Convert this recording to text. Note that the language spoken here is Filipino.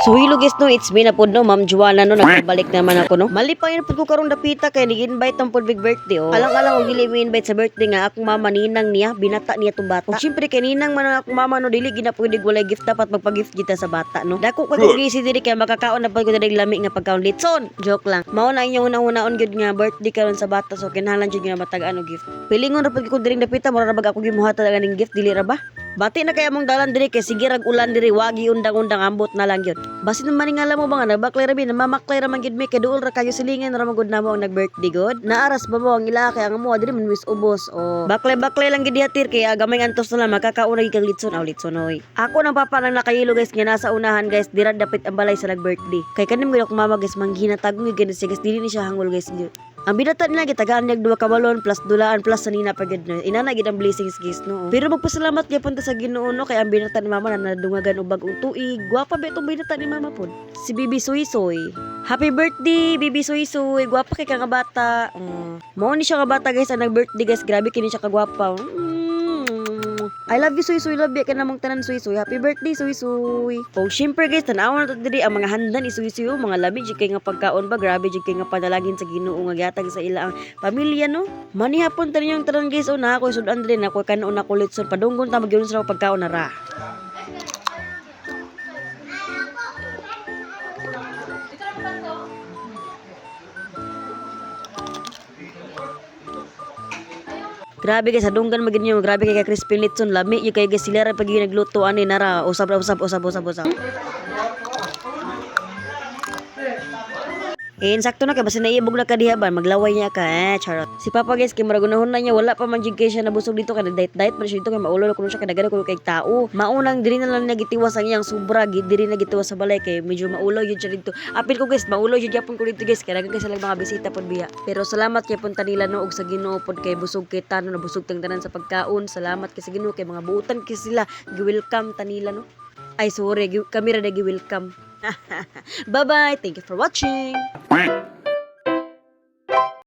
So hello guys no, it's me na pod no, Ma'am Juana no, nagbalik naman ako no. Malipay na pod ko karong dapita kay nag-invite ang pod big birthday oh. Alang-alang og dili mo invite sa birthday nga akong mama ninang niya, binata niya tong bata. Ug syempre kay ninang man ang akong mama no, dili gina pwede walay gift, dapat magpa-gift kita sa bata no. Dako ko kung gisi diri kay makakaon na pod ko diri lami nga pagkaon litson. Joke lang. Mao na inyong una-unaon gyud nga birthday karon sa bata, so kinahanglan jud nga matag-ano gift. Pilingon ra pod ko diri dapita, mura ra bag ako gimuhata ganing gift, dili ra ba? Bati na kaya mong dalan diri kay sige rag ulan diri, wagi undang-undang ambot na lang gyud. Basin man maning alam mo ba nga nagbaklay ra bi, namamaklay ra man gyud mi kay duol ra kayo silingan ra magud namo ang nag-birthday god. Naaras ba mo ang ila kay ang mo diri man wis ubos o baklay-baklay lang gid hatir kay gamay antos na lang makakauna kag litson aw litson oy. Ako nang papa nang nakayilo guys nga nasa unahan guys, dira dapit ang balay sa nag-birthday. Kay kanim gid ako mama guys manghina tagong gid guys dili ni siya hangol guys. Ang binata nila gitagaan niyag duha ka balon plus dulaan plus sanina pa gid na. Inana gid ang blessings guys no. Pero magpasalamat gyapon ta sa Ginoo no kay ang binata ni mama na nadungagan og bag-ong tuig. Gwapa ba itong binata ni mama pod? Si Bibi Soy Soy. Happy birthday Bibi Soy Soy. Gwapa kay ka nga bata. Mao ni siya nga bata guys ang nag-birthday guys. Grabe kini siya kagwapa. I love you Soy Soy, love you ka namang tanan Soy Soy. Happy birthday Soy Soy. Oh, syempre guys, tanawan nato diri ang mga handa ni Soy Soy, mga labi jud kay nga pagkaon ba, grabe jud kay nga panalangin sa Ginoo nga gihatag sa ila ang pamilya no. Mani hapon tan yung tanan guys, una ako sudan diri na ko kanon na kulit son padunggon ta magyunon sa pagkaon na ra. Grabe guys, hadunggan magin nyo. Grabe kay crispy litson. Lami yung kay guys sila rin pag yung nagluto. Ano nara. Usap. Sakto na kay basta naiibog na kadihaban, maglaway niya ka. Charot. Si Papa guys, kay maragunahon na niya, wala pa man jud kay siya nabusog dito kay diet man siya dito kay maulo na kuno siya kay daghan kuno kay tao. Maunang diri na lang nagitiwas ang iyang sobra, diri na gitiwas sa balay kay medyo maulo yun siya dito. Apil ko guys, maulo yun yapon ko dito guys, kay daghan kay sila mga bisita pod biya. Pero salamat kay punta nila no og sa Ginoo pod kay busog kay tano na busog tang tanan sa pagkaon. Salamat kay sa Ginoo kay mga buutan kay sila gi-welcome tanila no. Ay sorry, kami ra gi-welcome. Bye bye. Thank you for watching.